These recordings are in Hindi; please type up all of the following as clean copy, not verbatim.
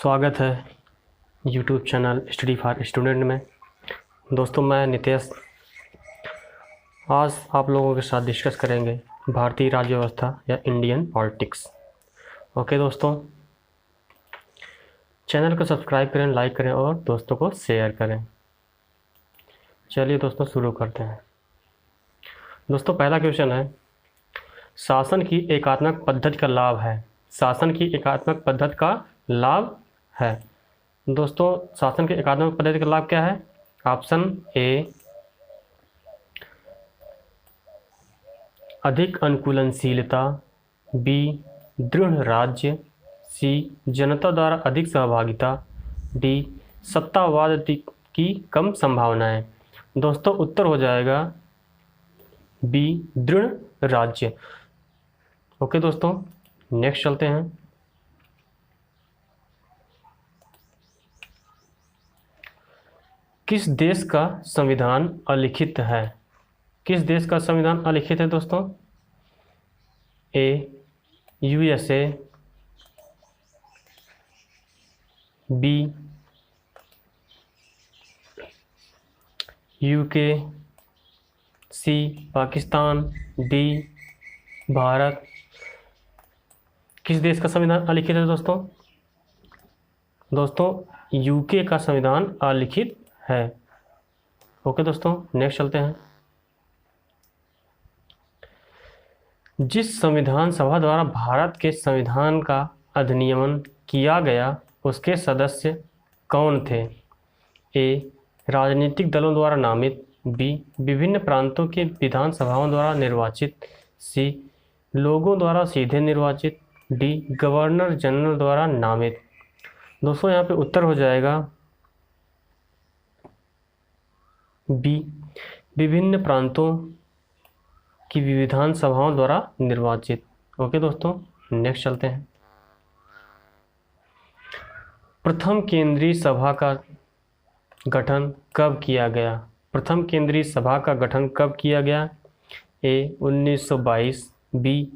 स्वागत है YouTube channel study for student में। दोस्तों, मैं नितेश आज आप लोगों के साथ डिस्कस करेंगे भारतीय राज्य व्यवस्था या इंडियन पॉलिटिक्स। ओके दोस्तों, चैनल को सब्सक्राइब करें, लाइक करें और दोस्तों को शेयर करें। चलिए दोस्तों शुरू करते हैं। दोस्तों, पहला क्वेश्चन है, शासन की एकात्मक पद्धति का लाभ है। शासन की एकात्मक पद्धति का लाभ है। दोस्तों, शासन की एकात्मक पद्धति का लाभ क्या है? ऑप्शन ए, अधिक अनुकूलनशीलता, बी, दृढ़ राज्य, सी, जनता द्वारा अधिक सहभागिता, डी, सत्तावाद की कम संभावनाएं। दोस्तों, उत्तर हो जाएगा बी, दृढ़ राज्य। ओके दोस्तों, नेक्स्ट चलते हैं। किस देश का संविधान अलिखित है? किस देश का संविधान अलिखित है दोस्तों? ए, यूएसए, बी, यूके, सी, पाकिस्तान, डी, भारत। किस देश का संविधान अलिखित है दोस्तों? दोस्तों, यूके का संविधान अलिखित है। ओके दोस्तों, नेक्स्ट चलते हैं। जिस संविधान सभा द्वारा भारत के संविधान का अधिनियमन किया गया उसके सदस्य कौन थे? ए, राजनीतिक दलों द्वारा नामित, बी, विभिन्न प्रांतों के विधान सभाओं द्वारा निर्वाचित, सी, लोगों द्वारा सीधे निर्वाचित, डी, गवर्नर जनरल द्वारा नामित। दोस्तों, यहाँ पे उत्तर हो जाएगा बी, विभिन्न प्रांतों की विधान सभाओं द्वारा निर्वाचित। ओके दोस्तों, नेक्स्ट चलते हैं। प्रथम केंद्रीय सभा का गठन कब किया गया? प्रथम केंद्रीय सभा का गठन कब किया गया? ए, 1922, बी,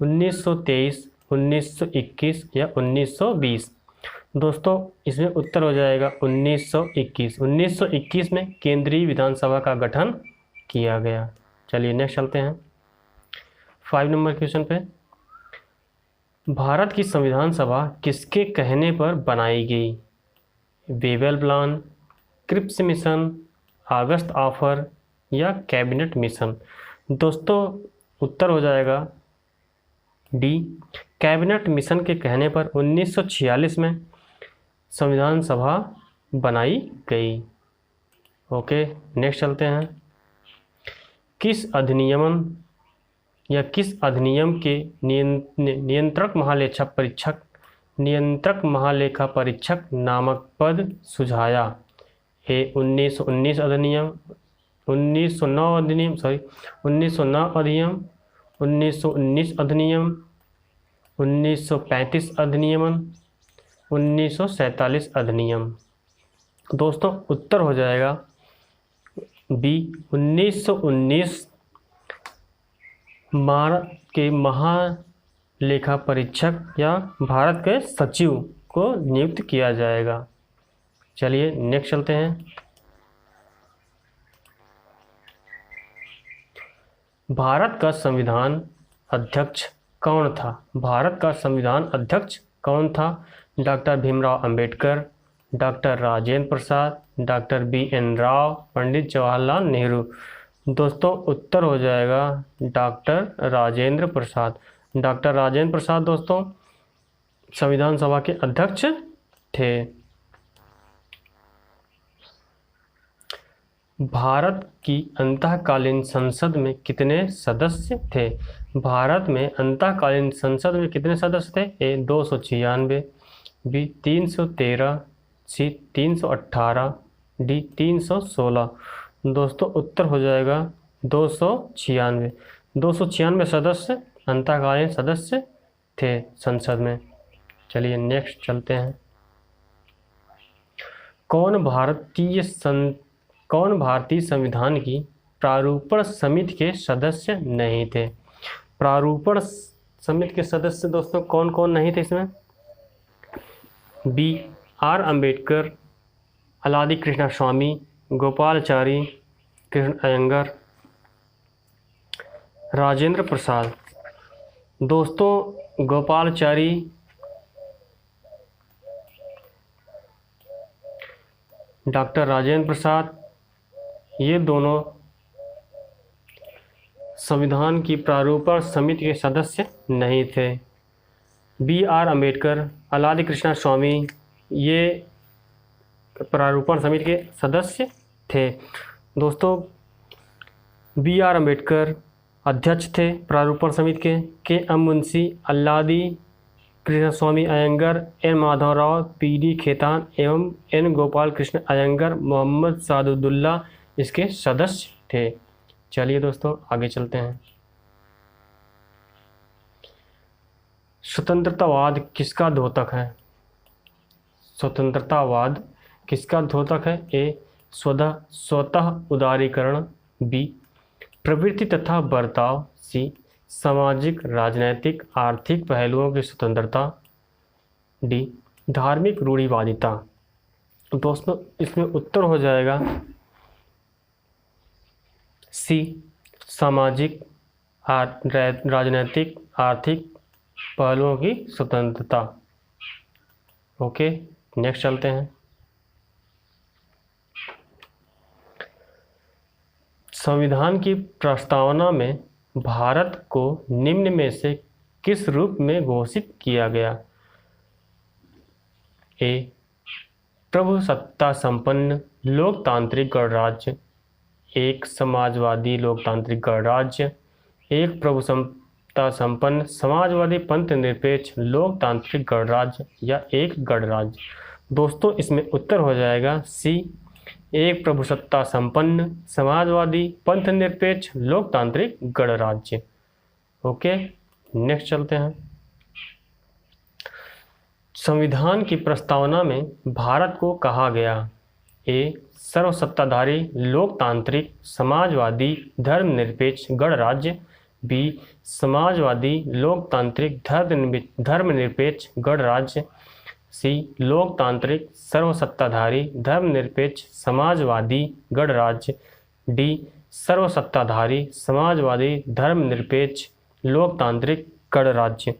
1923, 1921 या 1920। दोस्तों, इसमें उत्तर हो जाएगा 1921। 1921 में केंद्रीय विधानसभा का गठन किया गया। चलिए नेक्स्ट चलते हैं 5 नंबर क्वेश्चन पे। भारत की संविधान सभा किसके कहने पर बनाई गई? वेबल प्लान, क्रिप्स मिशन, अगस्त ऑफर या कैबिनेट मिशन। दोस्तों, उत्तर हो जाएगा डी, कैबिनेट मिशन के कहने पर 1946 में संविधान सभा बनाई गई। ओके, नेक्स्ट चलते हैं। किस अधिनियम के नियंत्रक महालेखा परीक्षक नामक पद सुझाया? ए, 1919 अधिनियम, 1909 अधिनियम, 1919 अधिनियम, 1935 अधिनियम, 1947 अधिनियम। दोस्तों, उत्तर हो जाएगा बी, 1919 भारत के महालेखा परीक्षक या भारत के सचिव को नियुक्त किया जाएगा। चलिए नेक्स्ट चलते हैं। भारत का संविधान अध्यक्ष कौन था? भारत का संविधान अध्यक्ष कौन था? Doctor Bhimrao Ambedkar, doctor Rajendra Prasad, doctor BN Rao, Pandit Jawaharlal Nehru. दोस्तों, उत्तर हो जाएगा डॉक्टर राजेंद्र प्रसाद। डॉक्टर राजेंद्र प्रसाद दोस्तों संविधान सभा के अध्यक्ष थे। भारत की अंतःकालीन संसद में कितने सदस्य थे? भारत में अंतःकालीन संसद में कितने सदस्य थे? ए, 296, बी, 313, सी, 318, डी, 316। दोस्तों, उत्तर हो जाएगा 296। 296 सदस्य अंतःकालीन सदस्य थे संसद में। चलिए नेक्स्ट चलते हैं। कौन भारतीय संविधान की प्रारूपण समिति के सदस्य नहीं थे? प्रारूपण समिति के सदस्य दोस्तों कौन कौन नहीं थे इसमें? बी आर अम्बेडकर, अलादी कृष्णा स्वामी, गोपालचारी, कृष्ण अयंगर, राजेंद्र प्रसाद। दोस्तों गोपालचारी, डॉक्टर राजेंद्र प्रसाद, ये दोनों संविधान की प्रारूपण समिति के सदस्य नहीं थे। बी आर अम्बेडकर, अलादी कृष्णा स्वामी, ये प्रारूपण समिति के सदस्य थे। दोस्तों बी आर अम्बेडकर अध्यक्ष थे प्रारूपण समिति के M Munshi, Alladi Krishna Swami Ayyangar, N Madhavrao, P D Khaitan एवं एन गोपाल कृष्ण अयंगर, मोहम्मद सादुल्लाह इसके सदस्य थे। चलिए दोस्तों आगे चलते हैं। स्वतंत्रतावाद किसका द्योतक है? स्वतंत्रतावाद किसका द्योतक है? ए स्वतः उदारीकरण, बी प्रवृत्ति तथा बर्ताव, सी सामाजिक राजनैतिक आर्थिक पहलुओं की स्वतंत्रता, डी धार्मिक रूढ़िवादिता। दोस्तों इसमें उत्तर हो जाएगा सी सामाजिक राजनैतिक आर्थिक पहलुओं की स्वतंत्रता। ओके नेक्स्ट चलते हैं। संविधान की प्रस्तावना में भारत को निम्न में से किस रूप में घोषित किया गया? ए प्रभुसत्ता संपन्न लोकतांत्रिक गणराज्य, एक समाजवादी लोकतांत्रिक गणराज्य, एक प्रभुसत्ता संपन्न समाजवादी पंथ निरपेक्ष लोकतांत्रिक गणराज्य, या एक गणराज्य। दोस्तों इसमें उत्तर हो जाएगा सी एक प्रभुसत्ता संपन्न समाजवादी पंथ निरपेक्ष लोकतांत्रिक गणराज्य। ओके नेक्स्ट चलते हैं। संविधान की प्रस्तावना में भारत को कहा गया? ए सर्वसत्ताधारी लोकतांत्रिक समाजवादी धर्मनिरपेक्ष गणराज्य, बी समाजवादी लोकतांत्रिक धर्मनिरपेक्ष गणराज्य, सी लोकतांत्रिक सर्वसत्ताधारी धर्मनिरपेक्ष समाजवादी गणराज्य, डी सर्वसत्ताधारी समाजवादी धर्मनिरपेक्ष लोकतांत्रिक गणराज्य।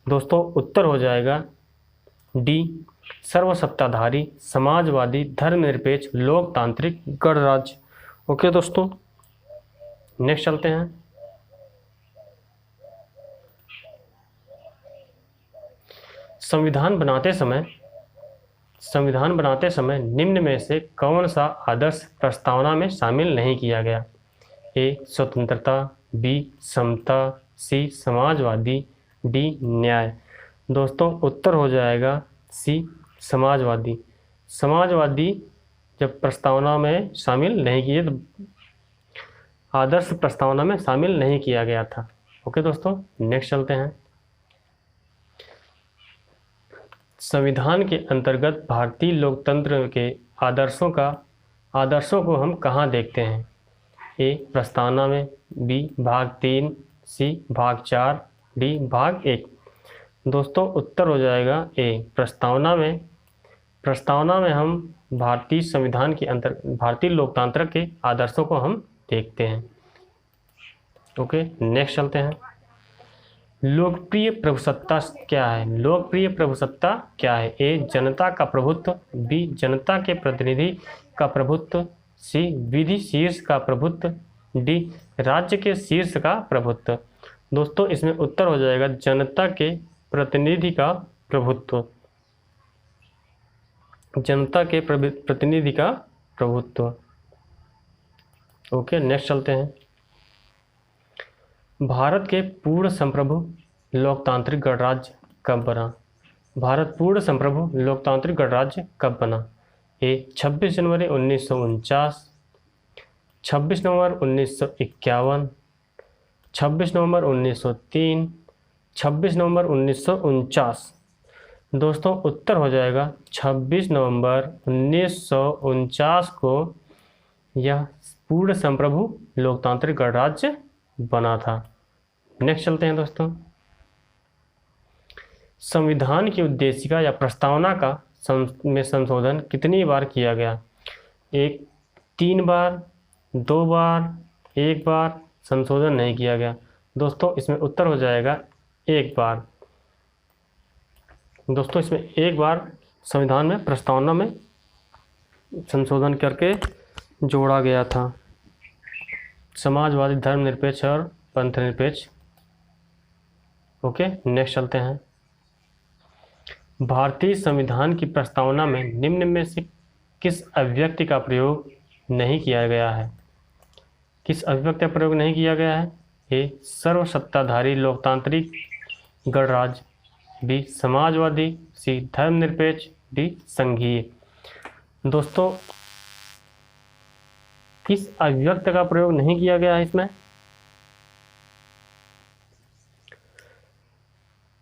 दोस्तों उत्तर हो जाएगा डी सर्वसत्ताधारी समाजवादी धर्मनिरपेक्ष लोकतांत्रिक गणराज्य। ओके दोस्तों नेक्स्ट चलते हैं। संविधान बनाते समय निम्न में से कौन सा आदर्श प्रस्तावना में शामिल नहीं किया गया? ए स्वतंत्रता, बी समता, सी समाजवादी, डी न्याय। दोस्तों उत्तर हो जाएगा सी समाजवादी। समाजवादी जब प्रस्तावना में शामिल नहीं किए तो आदर्श प्रस्तावना में शामिल नहीं किया गया था। ओके दोस्तों नेक्स्ट चलते हैं। संविधान के अंतर्गत भारतीय लोकतंत्र के आदर्शों को हम कहाँ देखते हैं? ए प्रस्तावना में, बी भाग 3, सी भाग 4, डी भाग 1। दोस्तों उत्तर हो जाएगा ए प्रस्तावना में हम भारतीय संविधान के भारतीय लोकतंत्र के आदर्शों को हम देखते हैं। ओके नेक्स्ट चलते हैं। लोकप्रिय प्रभुसत्ता क्या है? लोकप्रिय प्रभुसत्ता क्या है? ए जनता का प्रभुत्व, बी जनता के प्रतिनिधि का प्रभुत्व, सी विधि शीर्ष का प्रभुत्व, डी राज्य के शीर्ष का प्रभुत्व। दोस्तों इसमें उत्तर हो जाएगा जनता के प्रतिनिधि का प्रभुत्व। जनता के प्रतिनिधि का प्रभुत्व। ओके नेक्स्ट चलते हैं। भारत के पूर्ण संप्रभु लोकतांत्रिक गणराज्य कब बना? भारत पूर्ण संप्रभु लोकतांत्रिक गणराज्य कब बना? ए 26 जनवरी 1949, 26 नवंबर 1951, 26 नवंबर 1903, 26 नवंबर 1949। दोस्तों उत्तर हो जाएगा 26 नवंबर 1949 को यह पूर्ण संप्रभु लोकतांत्रिक गणराज्य बना था। नेक्स्ट चलते हैं दोस्तों। संविधान की उद्देशिका या प्रस्तावना का में संशोधन कितनी बार किया गया? 3 बार, 2 बार, 1 बार संशोधन नहीं किया गया। दोस्तों इसमें उत्तर हो जाएगा 1 बार। दोस्तों इसमें 1 बार संविधान में प्रस्तावना में संशोधन करके जोड़ा गया था। समाजवादी, धर्मनिरपेक्ष और पंथनिरपेक्ष। ओके, नेक्स्ट चलते हैं। भारतीय संविधान की प्रस्तावना में निम्न में से किस अभिव्यक्ति का प्रयोग नहीं किया गया है? किस अभिव्यक्ति का प्रयोग नहीं किया गया है? ए सर्वसत्ताधारी लोकतांत्रिक गणराज्य, बी समाजवादी, सी धर्मनिरपेक्ष, डी संघीय। दोस्तों किस अभिव्यक्ति का प्रयोग नहीं किया गया है इसमें?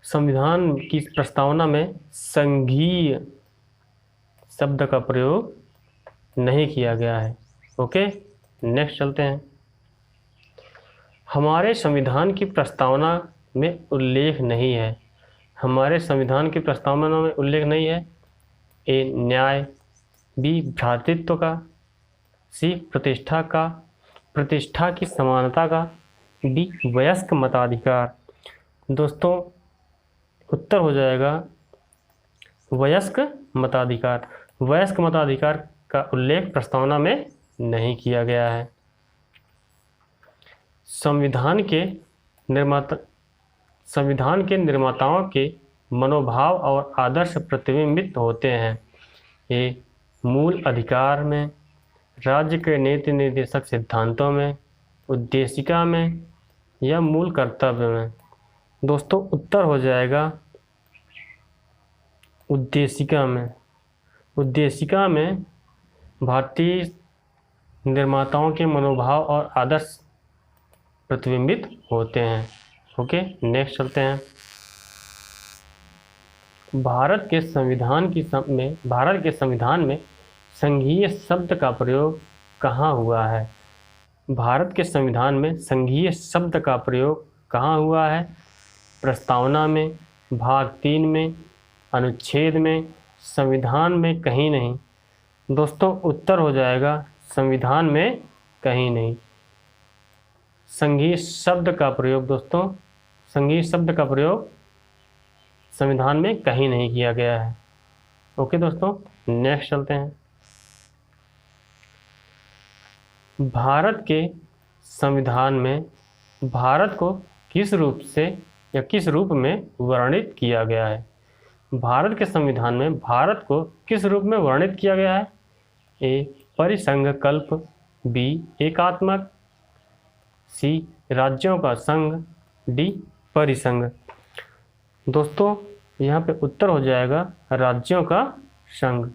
संविधान की प्रस्तावना में संघीय शब्द का प्रयोग नहीं किया गया है। ओके, नेक्स्ट चलते हैं। हमारे संविधान की प्रस्तावना में उल्लेख नहीं है। हमारे संविधान की प्रस्तावना में उल्लेख नहीं है। ए न्याय, बी भ्रातृत्व का, सी प्रतिष्ठा की समानता का, डी वयस्क मताधिकार। दोस्तों उत्तर हो जाएगा वयस्क मताधिकार। वयस्क मताधिकार का उल्लेख प्रस्तावना में नहीं किया गया है। संविधान के निर्माताओं के मनोभाव और आदर्श प्रतिबिंबित होते हैं। ये मूल अधिकार में, राज्य के नीति निर्देशक सिद्धांतों में, उद्देशिका में या मूल कर्तव्य में। दोस्तों उत्तर हो जाएगा उद्देशिका में। उद्देशिका में भारतीय निर्माताओं के मनोभाव और आदर्श प्रतिबिंबित होते हैं। ओके, नेक्स्ट चलते हैं। भारत के संविधान में संघीय शब्द का प्रयोग कहाँ हुआ है? भारत के संविधान में संघीय शब्द का प्रयोग कहाँ हुआ है? प्रस्तावना में, भाग 3 में, अनुच्छेद में, संविधान में कहीं नहीं। दोस्तों उत्तर हो जाएगा संविधान में कहीं नहीं। संघीय शब्द का प्रयोग दोस्तों, संघीय शब्द का प्रयोग संविधान में कहीं नहीं किया गया है। ओके दोस्तों, नेक्स्ट चलते हैं। भारत के संविधान में भारत को किस रूप से या किस रूप में वर्णित किया गया है? भारत के संविधान में भारत को किस रूप में वर्णित किया गया है? ए परिसंघकल्प, बी एकात्मक, सी राज्यों का संघ, डी परिसंघ। दोस्तों यहाँ पे उत्तर हो जाएगा राज्यों का संघ।